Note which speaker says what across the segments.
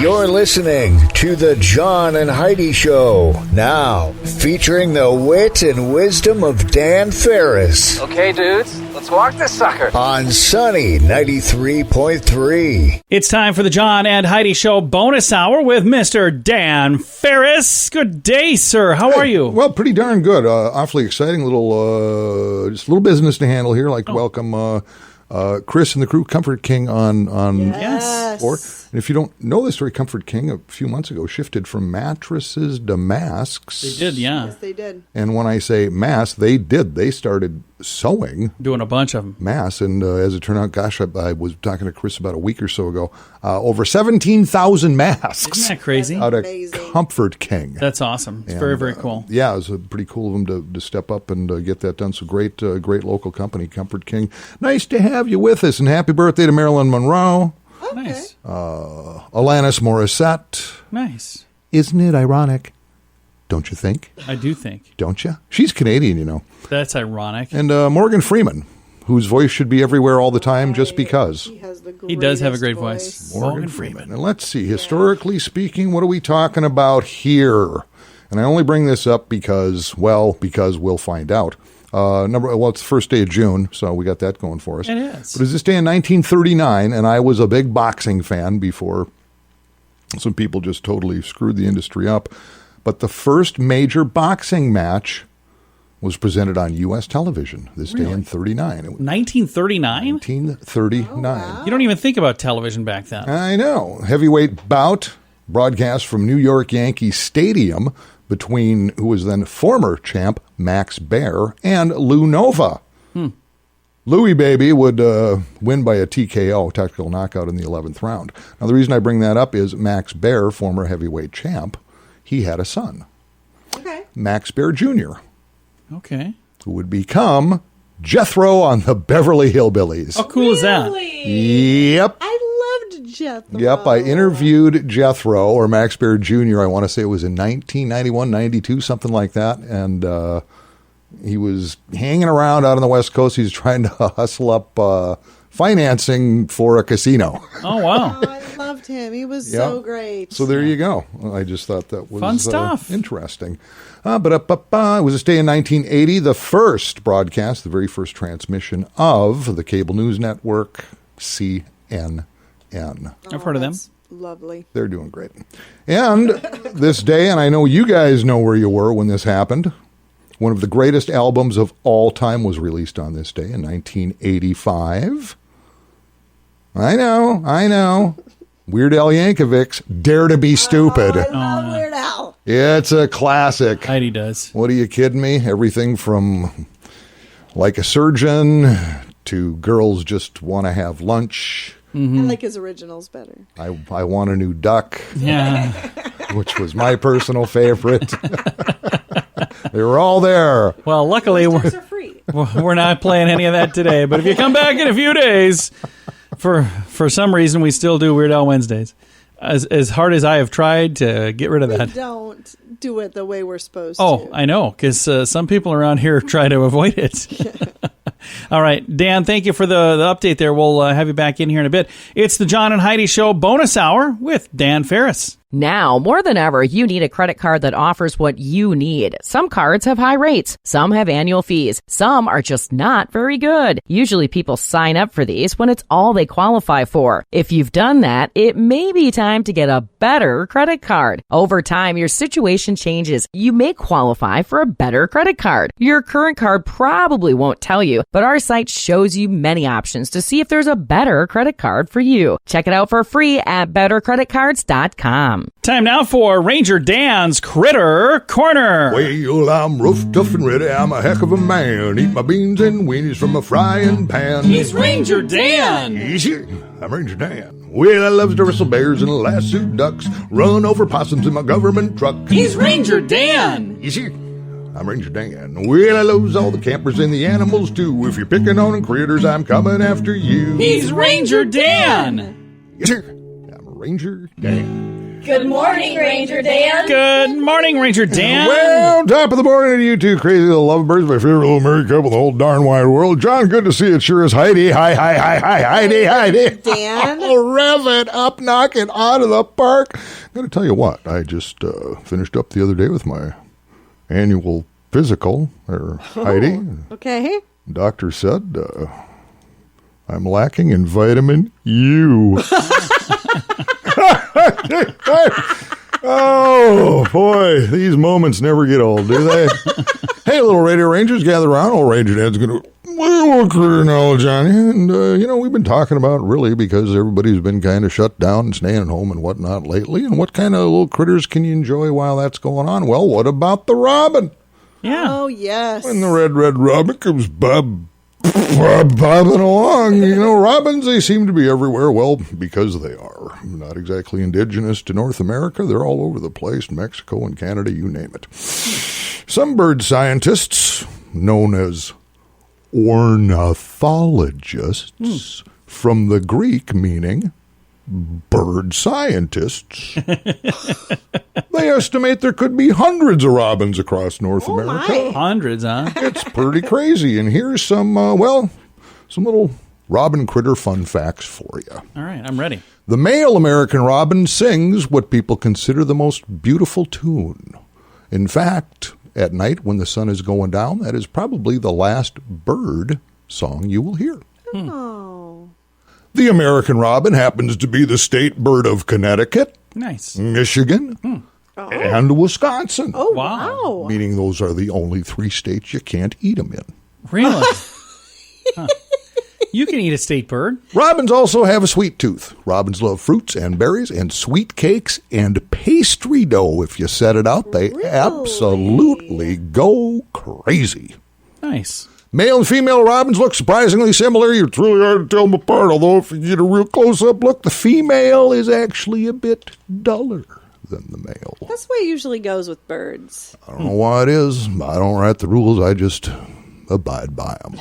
Speaker 1: You're listening to the John and Heidi Show, now featuring the wit and wisdom of Dan Farris.
Speaker 2: Okay, dudes, let's walk this sucker.
Speaker 1: On Sunny 93.3.
Speaker 3: It's time for the John and Heidi Show bonus hour with Mr. Dan Farris. Good day, sir. How are you?
Speaker 4: Well, pretty darn good. Awfully exciting just a little business to handle here. I'd like to welcome Chris and the crew, Comfort King on board. And if you don't know this story, Comfort King a few months ago shifted from mattresses to masks.
Speaker 3: They did, yeah.
Speaker 5: Yes, they did.
Speaker 4: And when I say masks, they did. They started sewing.
Speaker 3: Doing a bunch of them.
Speaker 4: Masks. And as it turned out, gosh, I was talking to Chris about a week or so ago, over 17,000 masks.
Speaker 3: Isn't that crazy?
Speaker 4: Out of Comfort King.
Speaker 3: That's awesome. It's very, very cool.
Speaker 4: Yeah, it was pretty cool of them to step up and get that done. So great local company, Comfort King. Nice to have you with us. And happy birthday to Marilyn Monroe.
Speaker 5: Okay.
Speaker 3: Nice.
Speaker 4: Alanis Morissette.
Speaker 3: Nice.
Speaker 4: Isn't it ironic? Don't you think?
Speaker 3: I do think.
Speaker 4: Don't you? She's Canadian, you know.
Speaker 3: That's ironic.
Speaker 4: And Morgan Freeman, whose voice should be everywhere all the time just because.
Speaker 3: He does have a great voice.
Speaker 4: Morgan Freeman. And let's see, historically speaking, what are we talking about here? And I only bring this up because we'll find out. It's the first day of June, so we got that going for us.
Speaker 3: It is.
Speaker 4: But it was this day in 1939, and I was a big boxing fan before some people just totally screwed the industry up. But the first major boxing match was presented on U.S. television this day in 39.
Speaker 3: 1939?
Speaker 4: 1939.
Speaker 5: Oh, wow.
Speaker 3: You don't even think about television back then.
Speaker 4: I know. Heavyweight bout broadcast from New York Yankee Stadium between who was then former champ Max Baer and Lou Nova. Louie Baby would win by a TKO, technical knockout, in the 11th round. Now, the reason I bring that up is Max Baer, former heavyweight champ, he had a son.
Speaker 5: Okay.
Speaker 4: Max Baer Jr.,
Speaker 3: Okay.
Speaker 4: who would become Jethro on the Beverly Hillbillies.
Speaker 3: How cool is that?
Speaker 4: Yep.
Speaker 5: I loved Jethro.
Speaker 4: Yep, I interviewed Jethro, or Max Baer Jr., I want to say it was in 1991, 92, something like that, and he was hanging around out on the West Coast. He was trying to hustle up financing for a casino.
Speaker 3: Oh, wow.
Speaker 5: Oh, I loved him. He was so great.
Speaker 4: So there you go. I just thought that was
Speaker 3: Fun stuff.
Speaker 4: Interesting. It was this day in 1980, the first broadcast, the very first transmission of the cable news network, CNN.
Speaker 3: I've heard of them.
Speaker 5: Lovely.
Speaker 4: They're doing great. And this day, and I know you guys know where you were when this happened, one of the greatest albums of all time was released on this day in 1985. I know. Weird Al Yankovic's Dare to Be Stupid.
Speaker 5: I love Weird Al.
Speaker 4: It's a classic.
Speaker 3: Heidi does.
Speaker 4: What are you kidding me? Everything from Like a Surgeon to Girls Just Want to Have Lunch.
Speaker 5: Mm-hmm. I like his originals better.
Speaker 4: I Want a New Duck.
Speaker 3: Yeah.
Speaker 4: Which was my personal favorite. They were all there.
Speaker 3: Well, luckily,
Speaker 5: Those are free.
Speaker 3: we're not playing any of that today. But if you come back in a few days, for some reason, we still do Weird Al Wednesdays. As hard as I have tried to get rid of that.
Speaker 5: We don't do it the way we're supposed to.
Speaker 3: Oh, I know, because some people around here try to avoid it. All right, Dan, thank you for the update there. We'll have you back in here in a bit. It's the John and Heidi Show bonus hour with Dan Farris.
Speaker 6: Now, more than ever, you need a credit card that offers what you need. Some cards have high rates. Some have annual fees. Some are just not very good. Usually people sign up for these when it's all they qualify for. If you've done that, it may be time to get a better credit card. Over time, your situation changes. You may qualify for a better credit card. Your current card probably won't tell you, but our site shows you many options to see if there's a better credit card for you. Check it out for free at bettercreditcards.com.
Speaker 3: Time now for Ranger Dan's Critter Corner.
Speaker 4: Well, I'm rough, tough, and ready. I'm a heck of a man. Eat my beans and weenies from a frying pan.
Speaker 3: He's Ranger Dan.
Speaker 4: Easy. I'm Ranger Dan. Well, I loves to wrestle bears and lasso ducks. Run over possums in my government truck.
Speaker 3: He's Ranger Dan.
Speaker 4: Easy. I'm Ranger Dan. Well, I loves all the campers and the animals too. If you're picking on critters, I'm coming after you.
Speaker 3: He's Ranger Dan.
Speaker 4: Yes, sir. I'm Ranger Dan.
Speaker 7: Good morning, Ranger Dan.
Speaker 3: Good morning, Ranger Dan.
Speaker 4: Well, top of the morning to you two crazy little lovebirds, my favorite little married couple in the whole darn wide world. John, good to see you. It sure is Heidi. Hi, Heidi.
Speaker 5: Dan.
Speaker 4: Rev it up, knock it out of the park. Got to tell you what, I just finished up the other day with my annual physical, Heidi.
Speaker 5: Okay.
Speaker 4: Doctor said I'm lacking in vitamin U. Oh, boy, these moments never get old, do they? Hey, little radio rangers, gather around. Old Ranger Dad's going to look critter knowledge on you. And, we've been talking about really because everybody's been kind of shut down and staying at home and whatnot lately. And what kind of little critters can you enjoy while that's going on? Well, what about the robin?
Speaker 3: Yeah.
Speaker 5: Oh, yes.
Speaker 4: When the red robin comes bobbing along, robins, they seem to be everywhere. Well, because they are not exactly indigenous to North America. They're all over the place, Mexico and Canada, you name it. Some bird scientists, known as ornithologists, from the Greek meaning bird scientists, they estimate there could be hundreds of robins across North America.
Speaker 5: My.
Speaker 3: Hundreds, huh?
Speaker 4: It's pretty crazy. And here's some little robin critter fun facts for you.
Speaker 3: All right, I'm ready.
Speaker 4: The male American robin sings what people consider the most beautiful tune. In fact, at night when the sun is going down, that is probably the last bird song you will hear.
Speaker 5: Oh.
Speaker 4: The American robin happens to be the state bird of Connecticut,
Speaker 3: Nice.
Speaker 4: Michigan, and Wisconsin.
Speaker 5: Oh,
Speaker 3: Wow.
Speaker 5: wow.
Speaker 4: Meaning those are the only 3 states you can't eat them in.
Speaker 3: Really? Huh. You can eat a state bird.
Speaker 4: Robins also have a sweet tooth. Robins love fruits and berries and sweet cakes and pastry dough. If you set it out, they absolutely go crazy.
Speaker 3: Nice.
Speaker 4: Male and female robins look surprisingly similar. It's really hard to tell them apart, although if you get a real close-up look, the female is actually a bit duller than the male.
Speaker 5: That's the way it usually goes with birds.
Speaker 4: I don't know why it is. I don't write the rules. I just abide by them.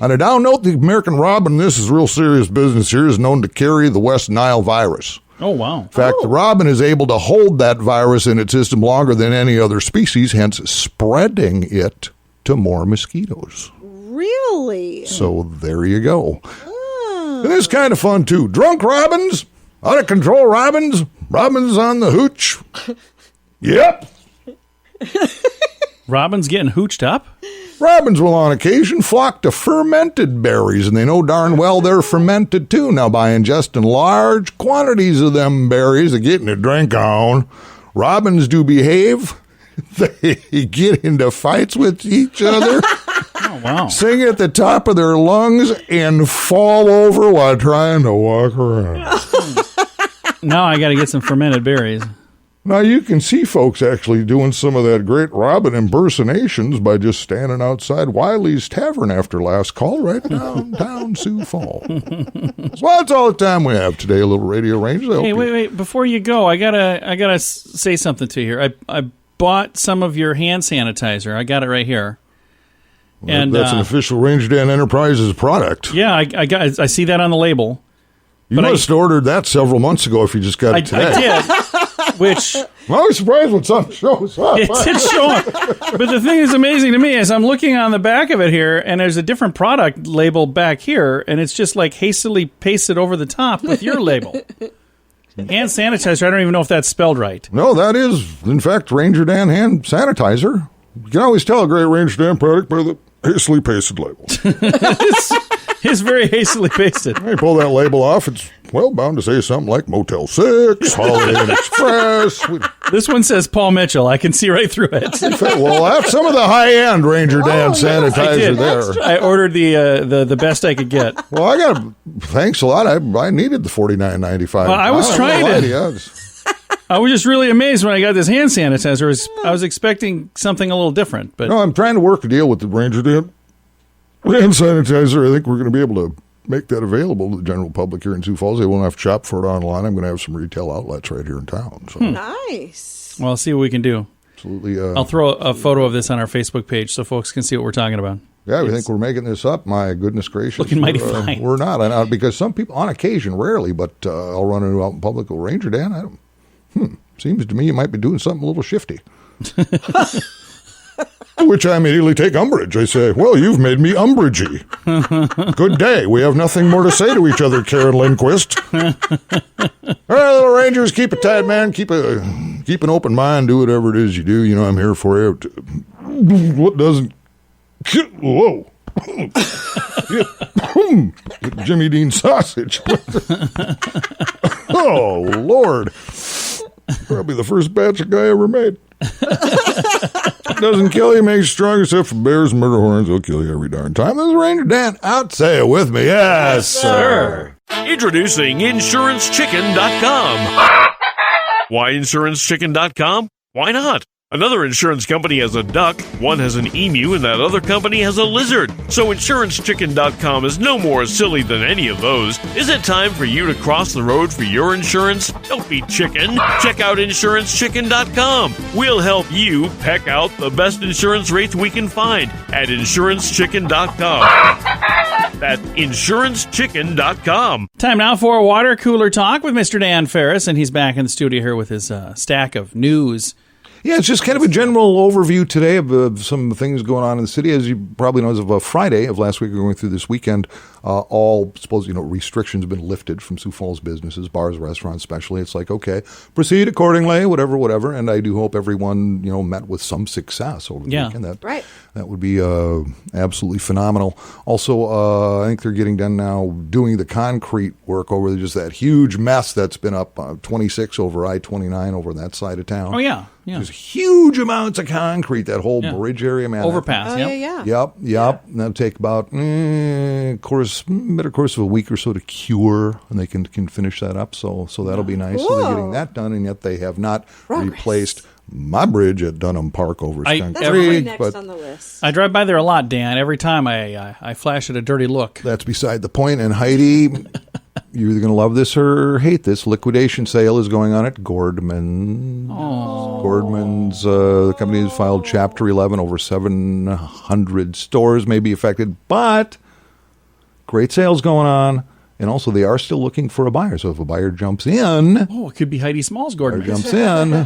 Speaker 4: On a down note, the American robin, this is real serious business here, is known to carry the West Nile virus.
Speaker 3: Oh, wow.
Speaker 4: In fact, the robin is able to hold that virus in its system longer than any other species, hence spreading it to more mosquitoes.
Speaker 5: Really?
Speaker 4: So there you go.
Speaker 5: Oh.
Speaker 4: And it's kind of fun, too. Drunk robins, out of control robins, robins on the hooch. Yep.
Speaker 3: Robins getting hooched up?
Speaker 4: Robins will on occasion flock to fermented berries, and they know darn well they're fermented too. Now, by ingesting large quantities of them berries and getting a drink on, robins do behave. They get into fights with each other,
Speaker 3: Oh, wow.
Speaker 4: sing at the top of their lungs, and fall over while trying to walk around.
Speaker 3: Now I got to get some fermented berries.
Speaker 4: Now, you can see folks actually doing some of that great robin impersonations by just standing outside Wiley's Tavern after last call right downtown Sioux Falls. Well, that's all the time we have today, little radio rangers.
Speaker 3: Hey, wait. Before you go, I gotta say something to you here. I bought some of your hand sanitizer. I got it right here. And
Speaker 4: that's an official Ranger Dan Enterprises product.
Speaker 3: Yeah, I see that on the label.
Speaker 4: You must have ordered that several months ago if you just got it today.
Speaker 3: I did. Which
Speaker 4: I'm always surprised when something shows up.
Speaker 3: it's showing. But the thing that's amazing to me is I'm looking on the back of it here, and there's a different product label back here, and it's just like hastily pasted over the top with your label. Hand sanitizer, I don't even know if that's spelled right.
Speaker 4: No, that is, in fact, Ranger Dan hand sanitizer. You can always tell a great Ranger Dan product by the hastily pasted label.
Speaker 3: It's very hastily pasted.
Speaker 4: You pull that label off, it's, bound to say something like Motel 6, Holiday Inn Express.
Speaker 3: This one says Paul Mitchell. I can see right through it.
Speaker 4: Well, that's some of the high-end Ranger Dan sanitizer there.
Speaker 3: I ordered the best I could get.
Speaker 4: Well, thanks a lot. I needed the $49.95.
Speaker 3: Well, I was trying it. I was just really amazed when I got this hand sanitizer. I was expecting something a little different. But
Speaker 4: no, I'm trying to work a deal with the Ranger Dan hand sanitizer. I think we're going to be able to make that available to the general public here in Sioux Falls. They won't have to shop for it online. I'm going to have some retail outlets right here in town. So.
Speaker 5: Nice.
Speaker 3: Well, I'll see what we can do.
Speaker 4: Absolutely.
Speaker 3: I'll throw a photo of this on our Facebook page so folks can see what we're talking about.
Speaker 4: Yeah, we think we're making this up. My goodness gracious.
Speaker 3: Looking mighty fine.
Speaker 4: We're not. Because some people, on occasion, rarely, but I'll run into out in public, Ranger Dan, seems to me you might be doing something a little shifty. To which I immediately take umbrage. I say, well, you've made me umbragey. Good day. We have nothing more to say to each other, Karen Lindquist. All right, little Rangers, keep it tight, man. Keep an open mind. Do whatever it is you do. You know I'm here for you. What doesn't... Whoa. Jimmy Dean sausage. Oh, Lord. Probably the first batch of guy ever made. Doesn't kill you, makes you strong, except for bears and murder horns. They'll kill you every darn time. This is Ranger Dan. Out, say it with me. Yes, sir.
Speaker 8: Introducing InsuranceChicken.com. Why InsuranceChicken.com? Why not? Another insurance company has a duck, one has an emu, and that other company has a lizard. So InsuranceChicken.com is no more silly than any of those. Is it time for you to cross the road for your insurance? Don't be chicken. Check out InsuranceChicken.com. We'll help you peck out the best insurance rates we can find at InsuranceChicken.com. That's InsuranceChicken.com.
Speaker 3: Time now for Water Cooler Talk with Mr. Dan Farris, and he's back in the studio here with his stack of news.
Speaker 4: Yeah, it's just kind of a general overview today of some things going on in the city. As you probably know, as of Friday of last week, we're going through this weekend, all restrictions have been lifted from Sioux Falls businesses, bars, restaurants especially. It's like, okay, proceed accordingly, whatever. And I do hope everyone, met with some success over the weekend. That would be absolutely phenomenal. Also, I think they're getting done now doing the concrete work over just that huge mess that's been up 26 over I-29 over that side of town.
Speaker 3: Oh, yeah.
Speaker 4: There's huge amounts of concrete, that whole bridge area, man.
Speaker 3: Overpass,
Speaker 5: Yeah.
Speaker 4: Yep. And that'll take about better course of a week or so to cure, and they can finish that up. So that'll be nice.
Speaker 5: Cool.
Speaker 4: So they're getting that done, and yet they have not replaced my bridge at Dunham Park over Skunk
Speaker 5: That's
Speaker 4: Creek.
Speaker 5: right next on the list.
Speaker 3: I drive by there a lot, Dan. Every time I flash it a dirty look.
Speaker 4: That's beside the point. And Heidi, you're either going to love this or hate this. Liquidation sale is going on at Gordman. Gordman's, the company has filed Chapter 11. Over 700 stores may be affected, but great sales going on. And also, they are still looking for a buyer. So if a buyer jumps in,
Speaker 3: it could be Heidi Smalls, Gordon.
Speaker 4: jumps in.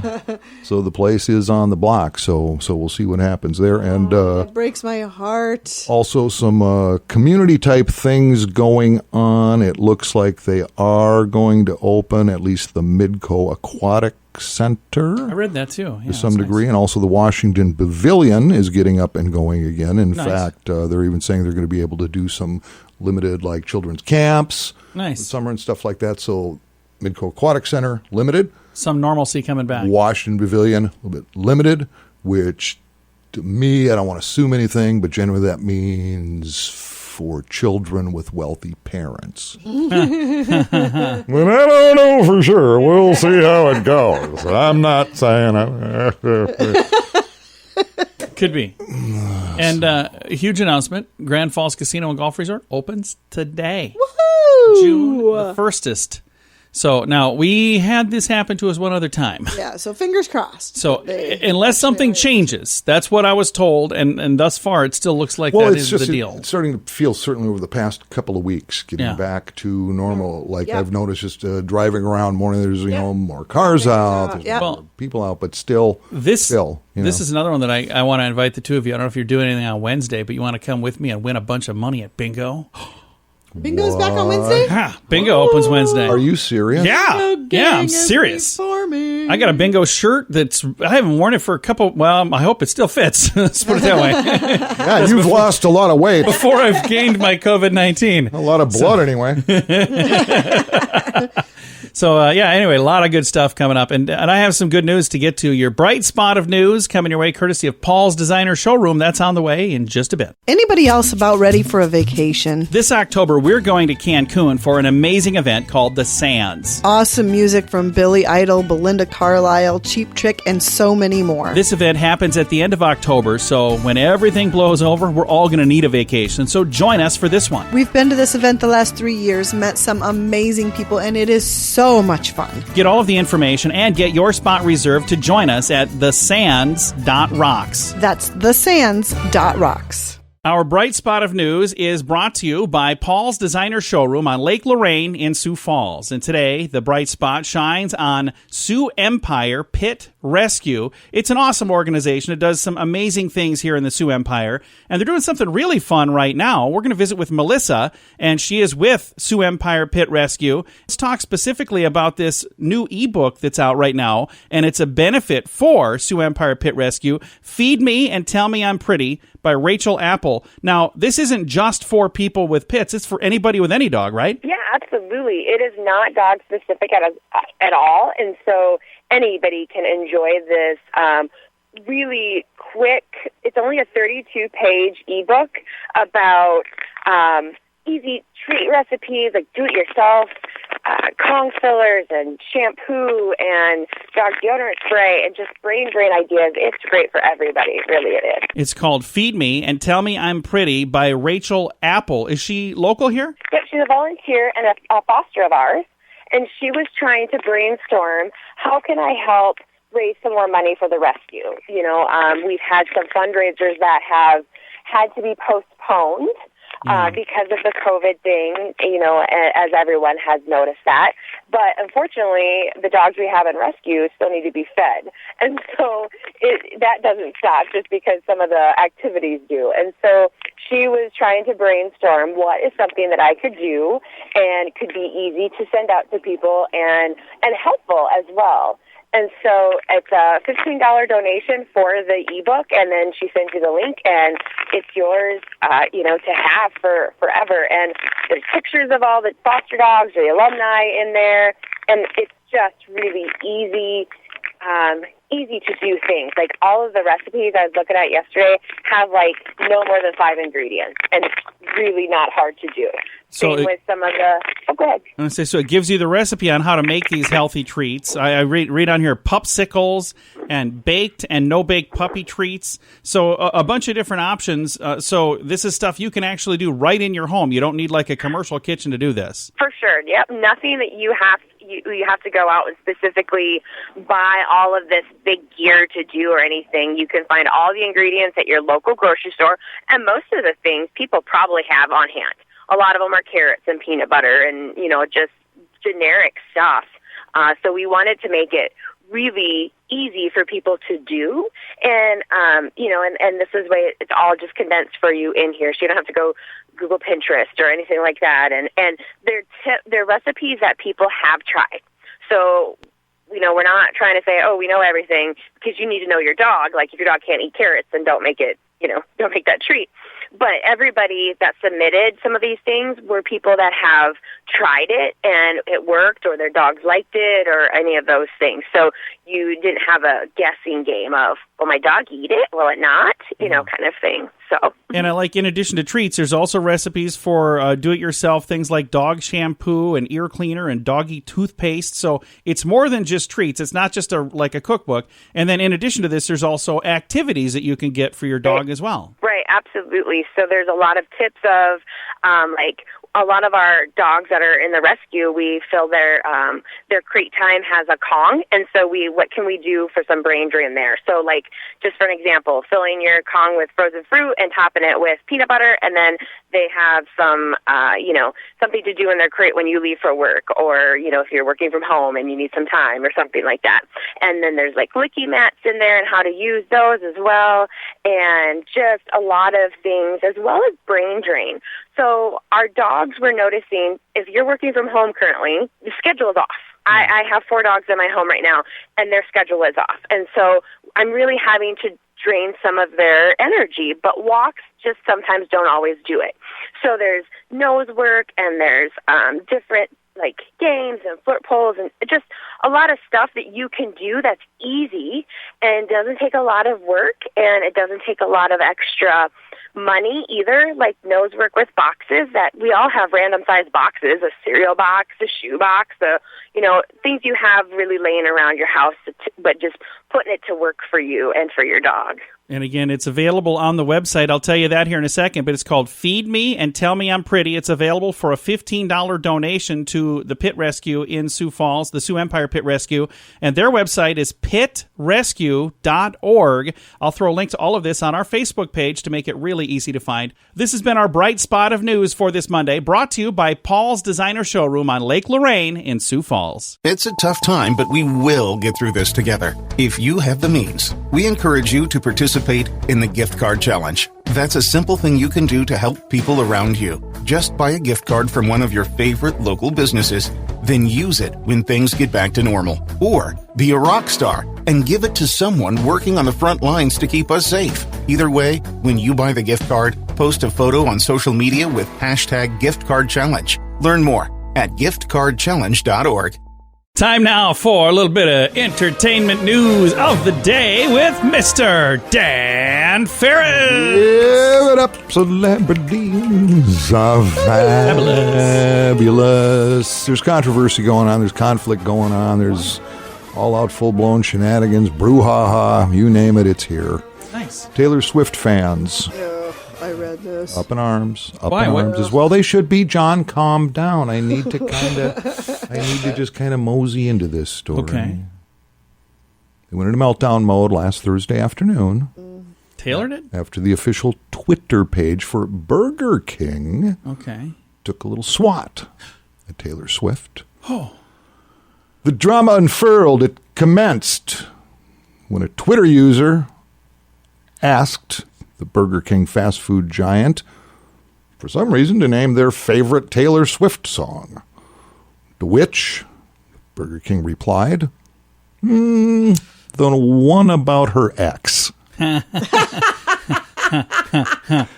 Speaker 4: So the place is on the block. So we'll see what happens there. And
Speaker 5: It breaks my heart.
Speaker 4: also some community type things going on. It looks like they are going to open at least the Midco Aquatic Center.
Speaker 3: I read that too.
Speaker 4: To some degree. And also the Washington Pavilion is getting up and going again. In
Speaker 3: Nice.
Speaker 4: fact, they're even saying they're going to be able to do some limited children's camps.
Speaker 3: Nice.
Speaker 4: In summer and stuff like that. So Midco Aquatic Center, limited.
Speaker 3: Some normalcy coming back.
Speaker 4: Washington Pavilion, a little bit limited, which to me, I don't want to assume anything, but generally that means for children with wealthy parents. Well, I don't know for sure. We'll see how it goes. I'm not saying
Speaker 3: Could be. And a huge announcement. Grand Falls Casino and Golf Resort opens today.
Speaker 5: Woohoo!
Speaker 3: June the 1st. So now we had this happen to us one other time.
Speaker 5: Yeah, so fingers crossed.
Speaker 3: So unless something changes, that's what I was told, and thus far it still looks like that is the deal.
Speaker 4: It's starting to feel, certainly over the past couple of weeks, getting back to normal. I've noticed just driving around morning, there's more cars out, there's more people out, but still.
Speaker 3: This is another one that I want to invite the two of you. I don't know if you're doing anything on Wednesday, but you want to come with me and win a bunch of money at bingo.
Speaker 5: Bingo's back on Wednesday?
Speaker 3: Bingo opens Wednesday.
Speaker 4: Are you serious?
Speaker 3: Yeah, I'm serious. I got a bingo shirt I haven't worn it for a couple, I hope it still fits. Let's put it that way.
Speaker 4: Yeah, you've lost a lot of weight.
Speaker 3: Before I've gained my COVID-19.
Speaker 4: A lot of blood anyway.
Speaker 3: So, anyway, a lot of good stuff coming up. And I have some good news to get to. Your bright spot of news coming your way courtesy of Paul's Designer Showroom. That's on the way in just a bit.
Speaker 5: Anybody else about ready for a vacation?
Speaker 3: This October, we're going to Cancun for an amazing event called The Sands.
Speaker 5: Awesome music from Billy Idol, Belinda Carlisle, Cheap Trick, and so many more.
Speaker 3: This event happens at the end of October, so when everything blows over, we're all going to need a vacation. So join us for this one.
Speaker 5: We've been to this event the last 3 years, met some amazing people, and it is so much fun.
Speaker 3: Get all of the information and get your spot reserved to join us at thesands.rocks.
Speaker 5: That's thesands.rocks.
Speaker 3: Our bright spot of news is brought to you by Paul's Designer Showroom on Lake Lorraine in Sioux Falls. And today, the bright spot shines on Sioux Empire Pit Rescue. It's an awesome organization. It does some amazing things here in the Sioux Empire. And they're doing something really fun right now. We're going to visit with Melissa, and she is with Sioux Empire Pit Rescue. Let's talk specifically about this new ebook that's out right now, and it's a benefit for Sioux Empire Pit Rescue, Feed Me and Tell Me I'm Pretty, by Rachel Apple. Now, this isn't just for people with pits. It's for anybody with any dog, right?
Speaker 9: Yeah, absolutely. It is not dog-specific at all, and so anybody can enjoy this really quick. It's only a 32-page ebook about easy treat recipes, like do-it-yourself, Kong fillers and shampoo and dog deodorant spray and just brain ideas. It's great for everybody. Really, it is.
Speaker 3: It's called Feed Me and Tell Me I'm Pretty by Rachel Apple. Is she local here?
Speaker 9: Yep, she's a volunteer and a foster of ours, and she was trying to brainstorm, how can I help raise some more money for the rescue? You know, we've had some fundraisers that have had to be postponed because of the COVID thing, you know, as everyone has noticed that. But unfortunately, the dogs we have in rescue still need to be fed. And so that doesn't stop just because some of the activities do. And so she was trying to brainstorm what is something that I could do and could be easy to send out to people and helpful as well. And so it's a $15 donation for the ebook, and then she sends you the link, and it's yours, to have for forever. And there's pictures of all the foster dogs or the alumni in there, and it's just really easy to do things. Like all of the recipes I was looking at yesterday have like no more than 5 ingredients, and it's really not hard to do.
Speaker 3: So
Speaker 9: Same with some of the... Oh, go ahead.
Speaker 3: I'm going to say, so it gives you the recipe on how to make these healthy treats. I read on here popsicles and baked and no-bake puppy treats. So a bunch of different options. So this is stuff you can actually do right in your home. You don't need like a commercial kitchen to do this.
Speaker 9: For sure. Yep. Nothing that you have to go out and specifically buy all of this big gear to do or anything. You can find all the ingredients at your local grocery store, and most of the things people probably have on hand. A lot of them are carrots and peanut butter and, just generic stuff. So we wanted to make it really easy for people to do. And, and this is the way it's all just condensed for you in here. So you don't have to go Google Pinterest or anything like that. And they're recipes that people have tried. So, we're not trying to say, oh, we know everything, because you need to know your dog. Like if your dog can't eat carrots, then don't make it, don't make that treat. But everybody that submitted some of these things were people that have tried it and it worked, or their dogs liked it, or any of those things. So you didn't have a guessing game of, will my dog eat it? Will it not? Kind of thing. So.
Speaker 3: And in addition to treats, there's also recipes for do-it-yourself things like dog shampoo and ear cleaner and doggy toothpaste. So it's more than just treats. It's not just like a cookbook. And then in addition to this, there's also activities that you can get for your dog as well.
Speaker 9: Right, absolutely. So there's a lot of tips of a lot of our dogs that are in the rescue, we fill their crate time has a Kong, and so what can we do for some brain drain there? So just for an example, filling your Kong with frozen fruit and topping it with peanut butter, and then they have some, something to do in their crate when you leave for work, or, if you're working from home and you need some time or something like that. And then there's licky mats in there and how to use those as well, and just a lot of things, as well as brain drain. So our dogs were noticing, if you're working from home currently, the schedule is off. I have 4 dogs in my home right now, and their schedule is off. And so I'm really having to drain some of their energy, but walks just sometimes don't always do it. So there's nose work, and there's different games and foot poles, and just a lot of stuff that you can do that's easy and doesn't take a lot of work, and it doesn't take a lot of extra money either, like nose work with boxes that we all have random size boxes, a cereal box, a shoe box, things you have really laying around your house but just putting it to work for you and for your dog.
Speaker 3: And again, it's available on the website. I'll tell you that here in a second, but it's called Feed Me and Tell Me I'm Pretty. It's available for a $15 donation to the Pit Rescue in Sioux Falls, the Sioux Empire Pit Rescue. And their website is pitrescue.org. I'll throw a link to all of this on our Facebook page to make it really easy to find. This has been our bright spot of news for this Monday, brought to you by Paul's Designer Showroom on Lake Lorraine in Sioux Falls.
Speaker 10: It's a tough time, but we will get through this together. If you have the means, we encourage you to participate in the gift card challenge. That's a simple thing you can do to help people around you. Just buy a gift card from one of your favorite local businesses, then use it when things get back to normal. Or be a rock star and give it to someone working on the front lines to keep us safe. Either way, when you buy the gift card, post a photo on social media with #GiftCardChallenge. Learn more at giftcardchallenge.org.
Speaker 3: Time now for a little bit of entertainment news of the day with Mr. Dan Farris.
Speaker 4: Give it up, celebrities are fabulous. There's controversy going on. There's conflict going on. There's all-out, full-blown shenanigans, brouhaha, you name it, it's here.
Speaker 3: Nice.
Speaker 4: Taylor Swift fans.
Speaker 5: I read this.
Speaker 4: Up in arms.
Speaker 3: Why?
Speaker 4: In
Speaker 3: What?
Speaker 4: arms as well. They should be. John, calm down. I need to just kind of mosey into this story.
Speaker 3: Okay.
Speaker 4: They went into meltdown mode last Thursday afternoon.
Speaker 3: Taylor did?
Speaker 4: After the official Twitter page for Burger King took a little swat at Taylor Swift.
Speaker 3: Oh.
Speaker 4: The drama unfurled. It commenced when a Twitter user asked the Burger King fast food giant for some reason to name their favorite Taylor Swift song. To which Burger King replied, the one about her ex.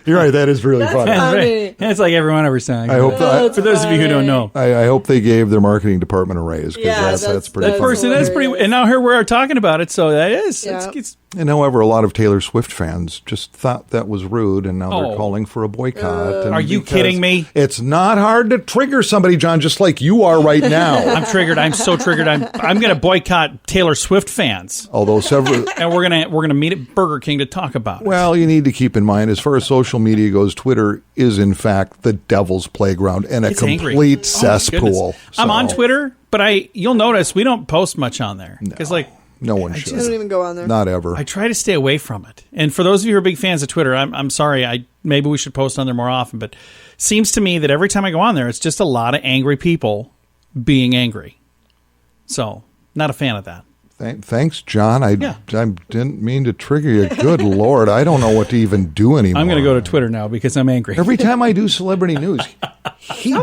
Speaker 4: You're right, that is really funny.
Speaker 3: Right. That's like every one of her songs.
Speaker 4: I hope
Speaker 3: for those of you who don't know.
Speaker 4: I hope they gave their marketing department a raise, because that's pretty funny.
Speaker 3: That's pretty, and now here we are talking about it, so that is.
Speaker 5: Yeah.
Speaker 4: And however, a lot of Taylor Swift fans just thought that was rude, and now they're calling for a boycott.
Speaker 3: Are you kidding me?
Speaker 4: It's not hard to trigger somebody, John, just like you are right now.
Speaker 3: I'm triggered. I'm so triggered. I'm going to boycott Taylor Swift fans.
Speaker 4: Although several,
Speaker 3: and we're gonna meet at Burger King to talk about it.
Speaker 4: Well, you need to keep in mind, as far as social media goes, Twitter is in fact the devil's playground and a complete cesspool.
Speaker 3: I'm on Twitter, but you'll notice we don't post much on there because
Speaker 4: no one should.
Speaker 5: I don't even go on there.
Speaker 4: Not ever.
Speaker 3: I try to stay away from it. And for those of you who are big fans of Twitter, I'm sorry. Maybe we should post on there more often. But seems to me that every time I go on there, it's just a lot of angry people being angry. So, not a fan of that.
Speaker 4: Thanks, John. I didn't mean to trigger you. Good Lord. I don't know what to even do anymore.
Speaker 3: I'm going to go to Twitter now because I'm angry.
Speaker 4: Every time I do celebrity news, he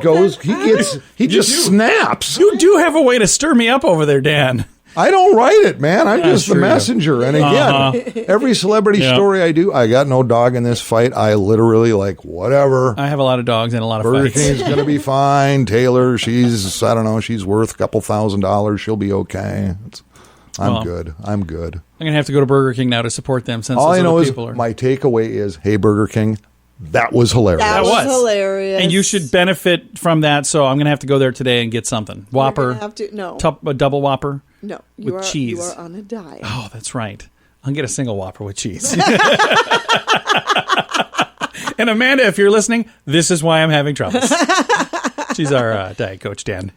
Speaker 4: just snaps.
Speaker 3: You do have a way to stir me up over there, Dan.
Speaker 4: I don't write it, man. I'm just the messenger. And again, every celebrity story I do, I got no dog in this fight. I literally whatever.
Speaker 3: I have a lot of dogs and a lot of
Speaker 4: Burger
Speaker 3: fights.
Speaker 4: King's going to be fine. Taylor, she's worth a couple $1,000s. She'll be okay. I'm good. I'm going
Speaker 3: to have to go to Burger King now to support them since
Speaker 4: all I know is
Speaker 3: are...
Speaker 4: my takeaway is, hey, Burger King, that was hilarious.
Speaker 5: That was hilarious.
Speaker 3: And you should benefit from that, so I'm going to have to go there today and get something. Whopper. A double Whopper.
Speaker 5: No.
Speaker 3: With cheese.
Speaker 5: You are on a diet.
Speaker 3: Oh, that's right. I'll get a single Whopper with cheese. And Amanda, if you're listening, this is why I'm having troubles. She's our diet coach, Dan.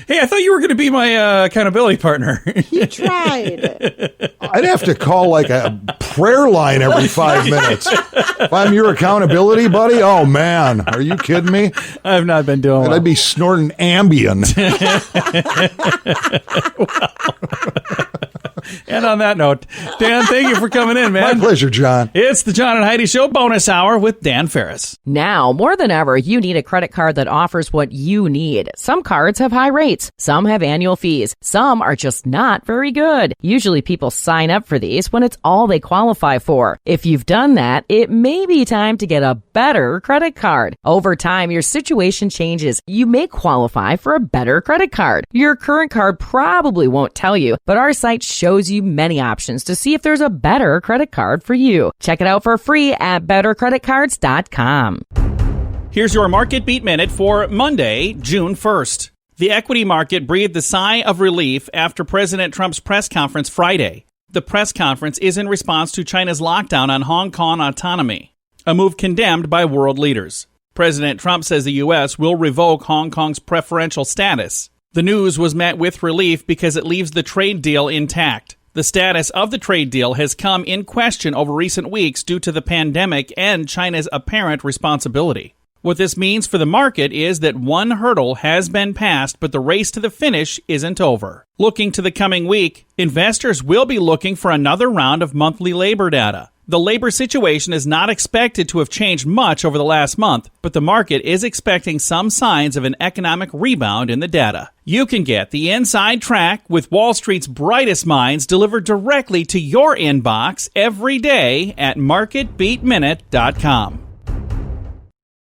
Speaker 3: Hey, I thought you were going to be my accountability partner.
Speaker 5: You tried.
Speaker 4: I'd have to call a prayer line every 5 minutes. If I'm your accountability buddy, oh man, are you kidding me?
Speaker 3: I've not been doing well.
Speaker 4: I'd be snorting Ambien.
Speaker 3: And on that note, Dan, thank you for coming in, man.
Speaker 4: My pleasure, John.
Speaker 3: It's the John and Heidi Show bonus hour with Dan Farris.
Speaker 6: Now, more than ever, you need a credit card that offers what you need. Some cards have high rates. Some have annual fees. Some are just not very good. Usually people sign up for these when it's all they qualify for. If you've done that, it may be time to get a better credit card. Over time, your situation changes. You may qualify for a better credit card. Your current card probably won't tell you, but our site shows you many options to see if there's a better credit card for you. Check it out for free at bettercreditcards.com.
Speaker 3: Here's your Market Beat Minute for Monday, June 1st. The equity market breathed a sigh of relief after President Trump's press conference Friday. The press conference is in response to China's lockdown on Hong Kong autonomy, a move condemned by world leaders. President Trump says the U.S. will revoke Hong Kong's preferential status. The news was met with relief because it leaves the trade deal intact. The status of the trade deal has come in question over recent weeks due to the pandemic and China's apparent responsibility. What this means for the market is that one hurdle has been passed, but the race to the finish isn't over. Looking to the coming week, investors will be looking for another round of monthly labor data. The labor situation is not expected to have changed much over the last month, but the market is expecting some signs of an economic rebound in the data. You can get the inside track with Wall Street's brightest minds delivered directly to your inbox every day at MarketBeatMinute.com.